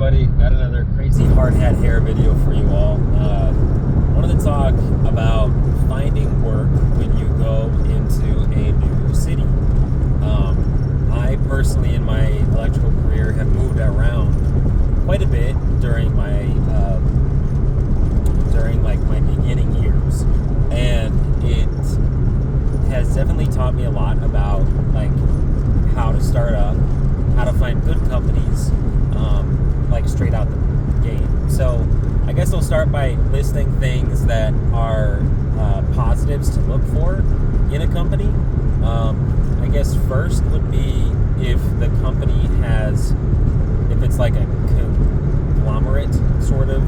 everybody, got another crazy hard hat hair video for you all. Wanted to talk about finding work when you go into a new city. I personally, in my electrical career, have moved around quite a bit during my my beginning years, and it has definitely taught me a lot about how to start up, how to find good companies, straight out the game. So I guess I'll start by listing things that are positives to look for in a company. I guess first would be if the company if it's like a conglomerate sort of,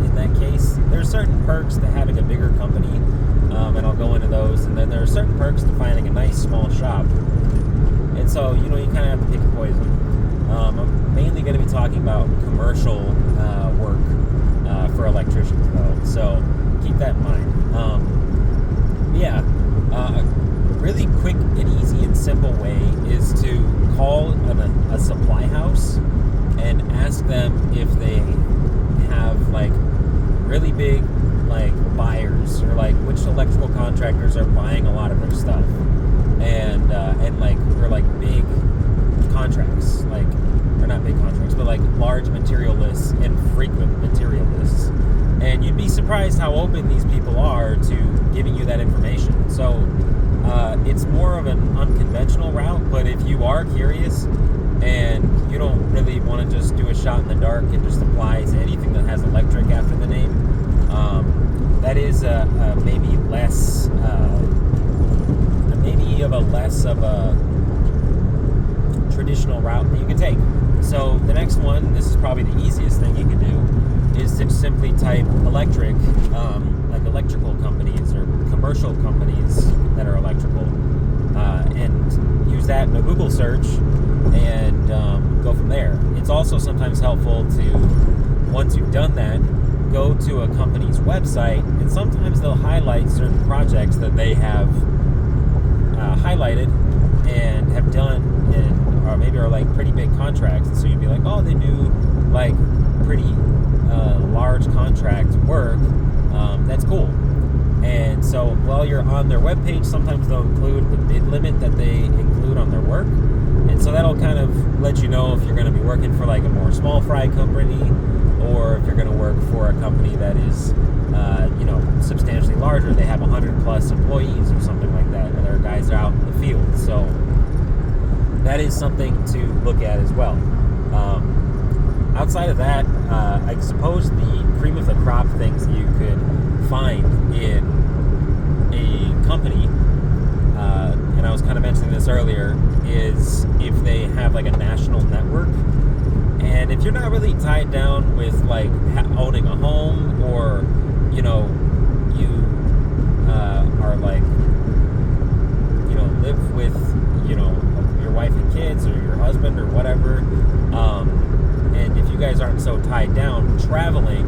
in that case. There's certain perks to having a bigger company, and I'll go into those, and then there are certain perks to finding a nice small shop. And so, you kind of have to pick a poison. I'm mainly going to be talking about commercial work for electricians, though, so keep that in mind. A really quick and easy and simple way is to call a supply house and ask them if they have really big buyers, or which electrical contractors are buying a lot of their stuff, and big contracts, or not big contracts, but large material lists and frequent material lists. And you'd be surprised how open these people are to giving you that information. So it's more of an unconventional route, but if you are curious and you don't really want to just do a shot in the dark and just apply to anything that has electric after the name, that is maybe less of a traditional route that you can take. So the next one, this is probably the easiest thing you can do, is to simply type electric, electrical companies or commercial companies that are electrical, and use that in a Google search and go from there. It's also sometimes helpful to, once you've done that, go to a company's website, and sometimes they'll highlight certain projects that they have highlighted and have done, or maybe are pretty big contracts. And so you'd be like, oh, they do pretty large contract work. That's cool. And so while you're on their webpage, sometimes they'll include the bid limit that they include on their work. And so that'll kind of let you know if you're going to be working for a more small fry company, or if you're going to work for a company that is substantially larger. They have 100 plus employees or something like that, and their guys are out in the field. So that is something to look at as well. Outside of that, I suppose the cream of the crop things that you could find in a company, and I was kind of mentioning this earlier, is if they have a national network. And if you're not really tied down with owning a home, or you are live with your wife and kids, or your husband, or whatever, and if you guys aren't so tied down, traveling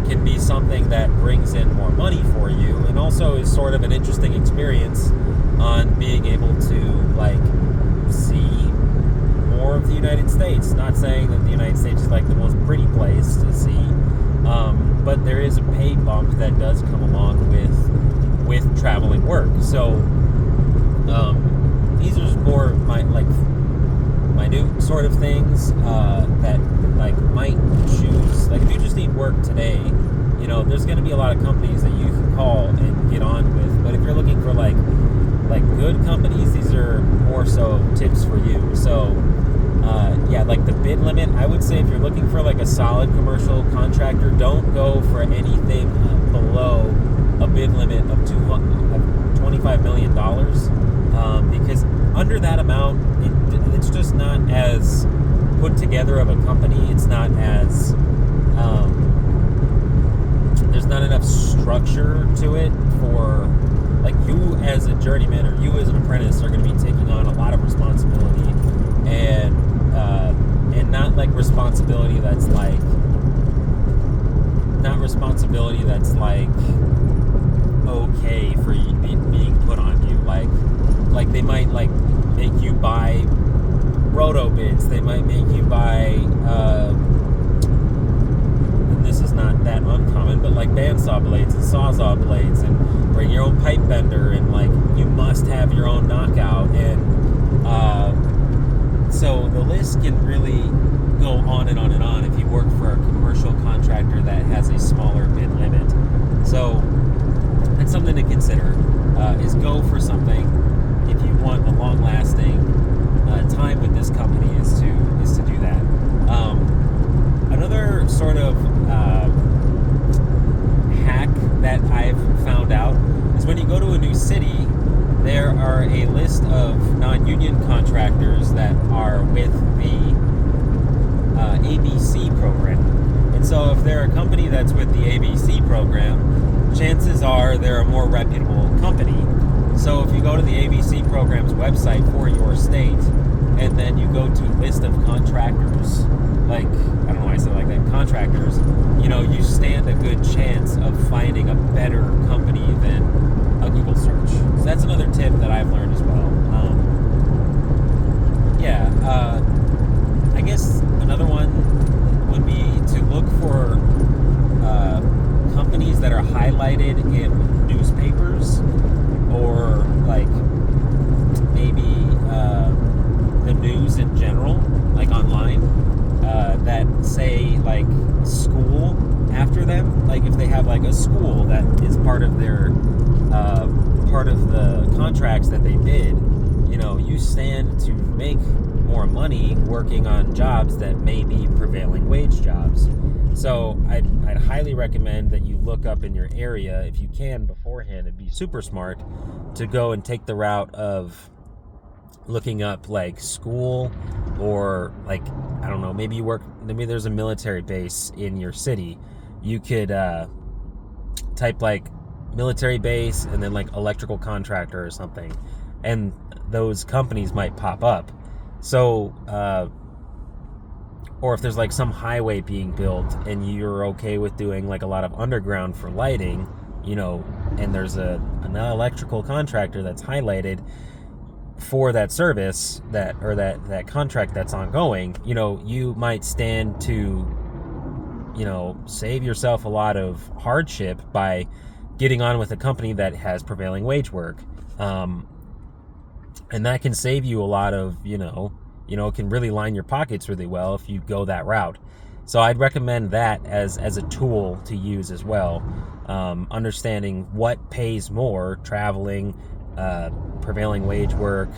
can be something that brings in more money for you, and also is sort of an interesting experience on being able to see more of the United States. Not saying that the United States is the most pretty place to see, but there is a pay bump that does come along with traveling work. So these are more minute sort of things that might choose. If you just need work today, there's going to be a lot of companies that you can call and get on with. But if you're looking for good companies, these are more so tips for you. So the bid limit, I would say if you're looking for a solid commercial contractor, don't go for anything below a bid limit of $25 million, because under that amount, it's just not as put together of a company. It's not as there's not enough structure to it for you as a journeyman, or you as an apprentice are going to be taking on a lot of responsibility, and not responsibility that's okay for being put on you. They might make you buy roto bits. They might make you buy Sawzall blades and bring your own pipe bender, and like you must have your own knockout, and so the list can really go on and on and on if you work for a commercial contractor that has a smaller bid limit. So it's something to consider, is go for something if you want a long-lasting time with this company is to do that. Another sort of hack that I've found out is when you go to a new city, there are a list of non-union contractors that are with the ABC program. And so if they're a company that's with the ABC program, chances are they're a more reputable company. So if you go to the ABC program's website for your state, and then you go to list of contractors, like, I don't know why I said it like that, contractors, you stand a good chance of finding a better company than a Google search. So that's another tip that I've learned as well. I guess another one would be to look for companies that are highlighted in newspapers, or like maybe the news in general, like online, that say like school after them. Like if they have like a school that is part of their part of the contracts that they bid, you stand to make more money working on jobs that may be prevailing wage jobs. So I'd highly recommend that you look up in your area, if you can beforehand. It'd be super smart to go and take the route of looking up like school, or like, I don't know, maybe there's a military base in your city. You could type like military base and then like electrical contractor or something, and those companies might pop up. So or if there's like some highway being built and you're okay with doing like a lot of underground for lighting, and there's an electrical contractor that's highlighted for that service, that contract that's ongoing, you might stand to save yourself a lot of hardship by getting on with a company that has prevailing wage work, and that can save you a lot of it can really line your pockets really well if you go that route. So I'd recommend that as a tool to use as well. Understanding what pays more, traveling, prevailing wage work.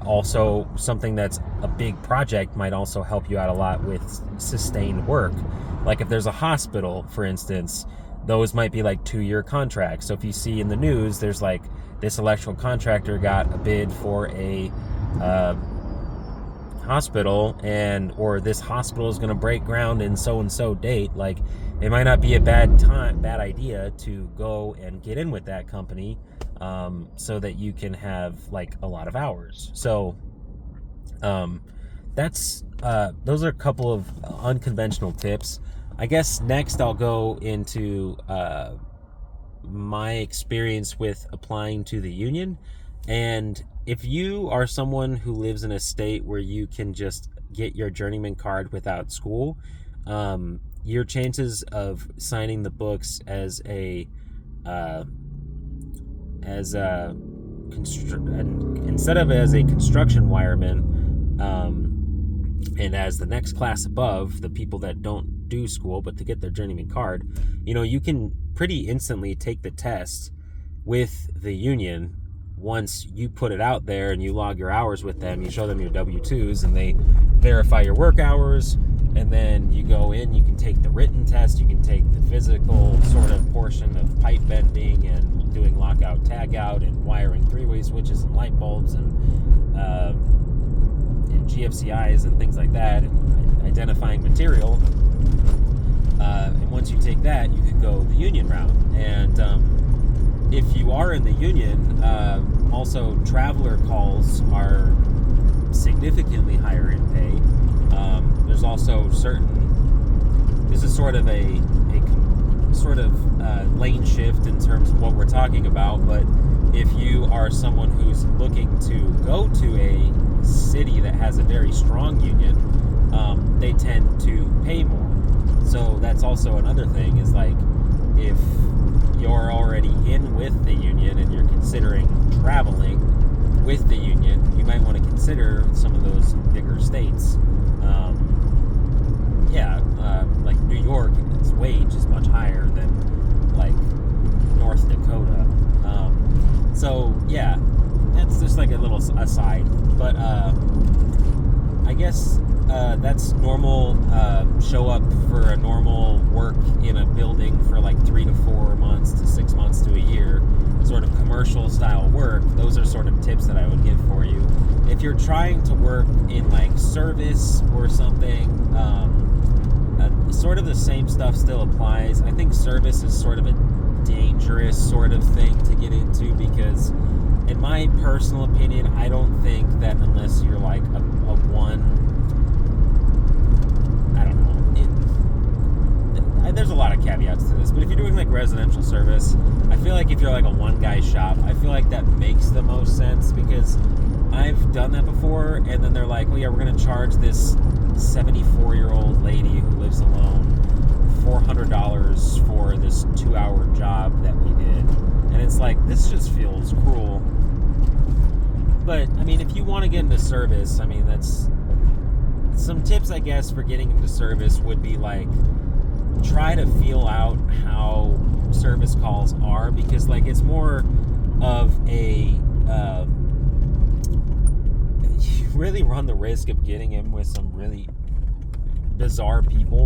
Also, something that's a big project might also help you out a lot with sustained work. Like if there's a hospital, for instance, those might be like 2-year contracts. So if you see in the news, there's like this electrical contractor got a bid for a hospital, or this hospital is going to break ground in so and so date, like it might not be a bad idea to go and get in with that company, so that you can have like a lot of hours. So those are a couple of unconventional tips. I guess next I'll go into my experience with applying to the union. And if you are someone who lives in a state where you can just get your journeyman card without school, your chances of signing the books instead of as a construction wireman, and as the next class above, the people that don't do school but to get their journeyman card, you can pretty instantly take the test with the union. Once you put it out there and you log your hours with them, you show them your W-2s and they verify your work hours, and then you go in, you can take the written test, you can take the physical sort of portion of pipe bending and doing lockout, tagout, and wiring three-way switches and light bulbs and GFCIs and things like that, and identifying material. And once you take that, you could go the union route. And if you are in the union, also traveler calls are significantly higher in pay. There's also this is sort of a lane shift in terms of what we're talking about, but if you are someone who's looking to go to a city that has a very strong union, they tend to pay more. So that's also another thing, is like, if you're already in with the union and you're considering traveling with the union, you might want to consider some of those bigger states. Like New York, its wage is much higher than like North Dakota. That's just like a little aside. But I guess that's normal. Show up for a normal work in a building for like 3 to 4 months to 6 months to a year, sort of commercial style work. Those are sort of tips that I would give for you. If you're trying to work in like service or something, sort of the same stuff still applies. I think service is sort of a dangerous sort of thing to get into because, in my personal opinion, I don't think that unless you're like a one, I don't know. There's a lot of caveats to this, but if you're doing like residential service, I feel like if you're like a one-guy shop, I feel like that makes the most sense because I've done that before, and then they're like, well, yeah, we're going to charge this 74-year-old lady who lives alone $400 for this 2-hour job that we did. And it's like, this just feels cruel. But, I mean, if you want to get into service, I mean, that's some tips, I guess, for getting into service would be like, try to feel out how service calls are, because like it's more of a you really run the risk of getting in with some really bizarre people.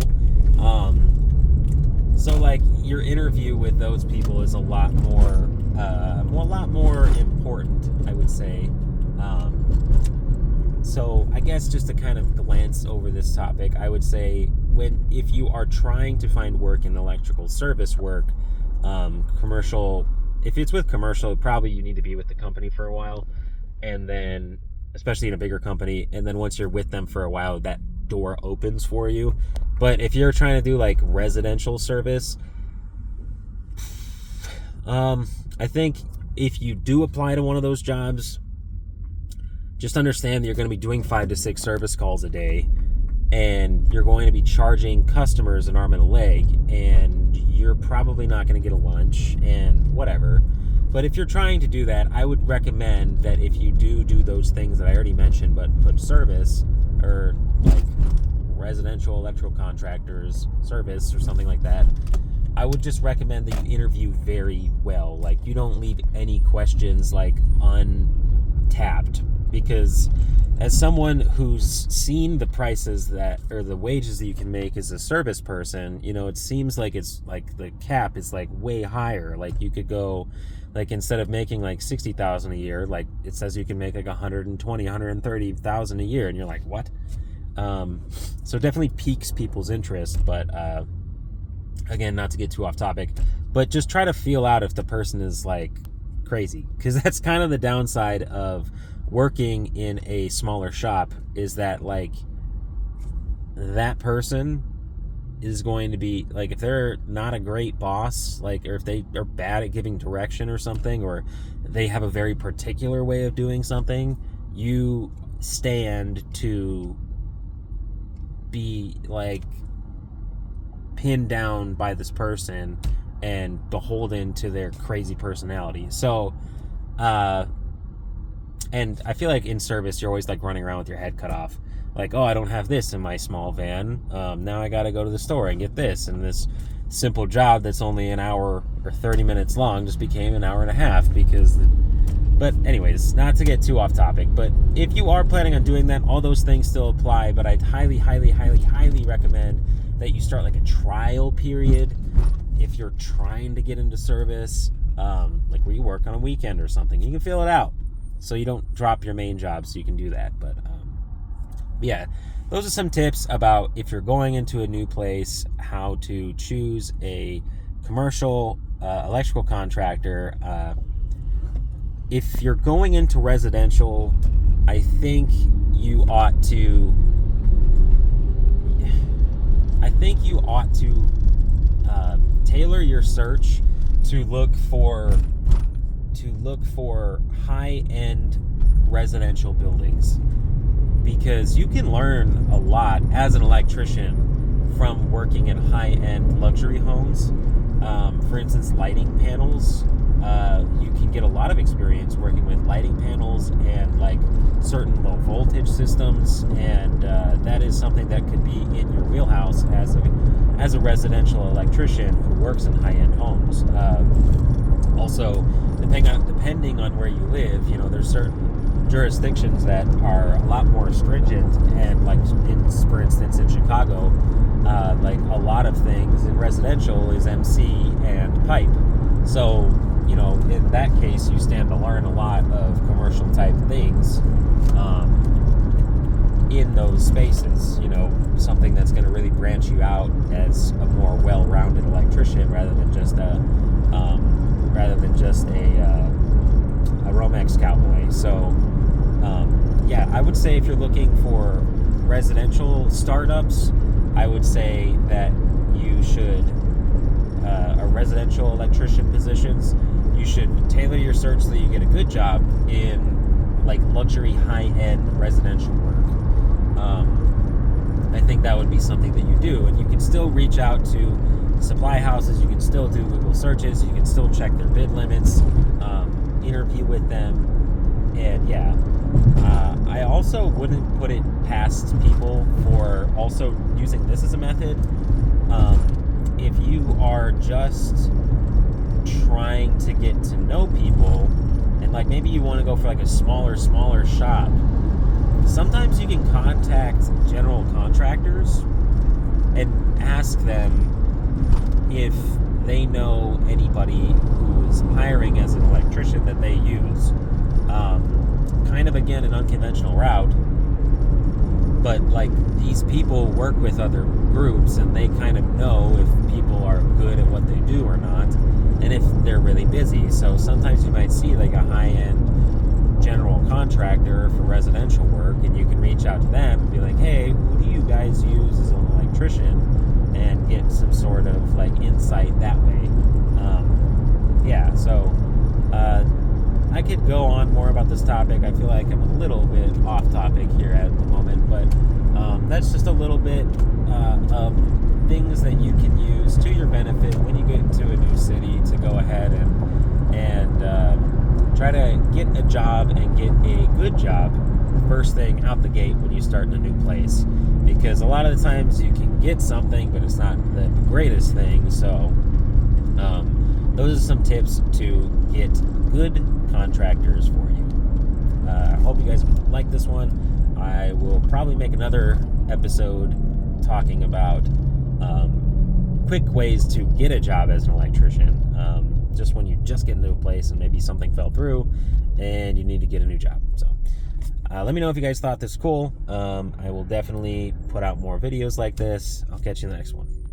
So like your interview with those people is a lot more important, I would say. So I guess just to kind of glance over this topic, I would say if you are trying to find work in electrical service work, commercial, if it's with commercial, probably you need to be with the company for a while, and then especially in a bigger company, and then once you're with them for a while, that door opens for you. But if you're trying to do like residential service, I think if you do apply to one of those jobs, just understand that you're going to be doing 5 to 6 service calls a day, and you're going to be charging customers an arm and a leg, and you're probably not going to get a lunch and whatever. But if you're trying to do that, I would recommend that if you do those things that I already mentioned, but put service or like residential electrical contractors service or something like that, I would just recommend that you interview very well. Like, you don't leave any questions like untapped, because as someone who's seen the prices that, or the wages that you can make as a service person, you know, it seems like it's like the cap is like way higher. Like you could go, like instead of making like $60,000 a year, like it says you can make like $130,000 a year, and you're like, what? So it definitely piques people's interest, but again, not to get too off topic, but just try to feel out if the person is like crazy, because that's kind of the downside of working in a smaller shop, is that like that person is going to be like, if they're not a great boss, like, or if they are bad at giving direction or something, or they have a very particular way of doing something, you stand to be like pinned down by this person and beholden to their crazy personality. So and I feel like in service, you're always like running around with your head cut off. Like, oh, I don't have this in my small van. Now I got to go to the store and get this. And this simple job that's only an hour or 30 minutes long just became an hour and a half because... But anyways, not to get too off topic, but if you are planning on doing that, all those things still apply. But I'd highly, highly, highly, highly recommend that you start like a trial period if you're trying to get into service, like where you work on a weekend or something. You can fill it out so you don't drop your main job, so you can do that. But yeah, those are some tips about if you're going into a new place, how to choose a commercial electrical contractor. If you're going into residential, I think you ought to tailor your search to look for high-end residential buildings, because you can learn a lot as an electrician from working in high-end luxury homes. For instance, lighting panels. You can get a lot of experience working with lighting panels and like certain low voltage systems, and that is something that could be in your wheelhouse as a residential electrician who works in high-end homes. Also, depending on where you live, there's certain jurisdictions that are a lot more stringent, and like for instance in Chicago, like a lot of things in residential is MC and pipe. So in that case, you stand to learn a lot of commercial type things in those spaces. Something that's going to really branch you out as a more well-rounded electrician rather than just a Romex cowboy. So I would say if you're looking for residential startups, I would say that you should residential electrician positions, you should tailor your search so that you get a good job in like luxury high-end residential work. I think that would be something that you do, and you can still reach out to supply houses, you can still do Google searches, you can still check their bid limits, interview with them, and I also wouldn't put it past people for also using this as a method. If you are just trying to get to know people, and like maybe you want to go for like a smaller shop, sometimes you can contact general contractors and ask them if they know anybody who's hiring as an electrician that they use. Kind of, again, an unconventional route, but like these people work with other groups and they kind of know if people are good at what they do or not, and if they're really busy. So sometimes you might see like a high-end general contractor for residential work, and you can reach out to them and be like, hey, who do you guys use as an electrician, and get some sort of like insight that way. So I could go on more about this topic. I feel like I'm a little bit off topic here at the moment, but that's just a little bit of things that you can use to your benefit when you get into a new city, to go ahead and try to get a job and get a good job first thing out the gate when you start in a new place, because a lot of the times you can get something but it's not the greatest thing. So those are some tips to get good contractors for you. I hope you guys like this one. I will probably make another episode talking about quick ways to get a job as an electrician, just when you just get into a place and maybe something fell through and you need to get a new job. So let me know if you guys thought this was cool. I will definitely put out more videos like this. I'll catch you in the next one.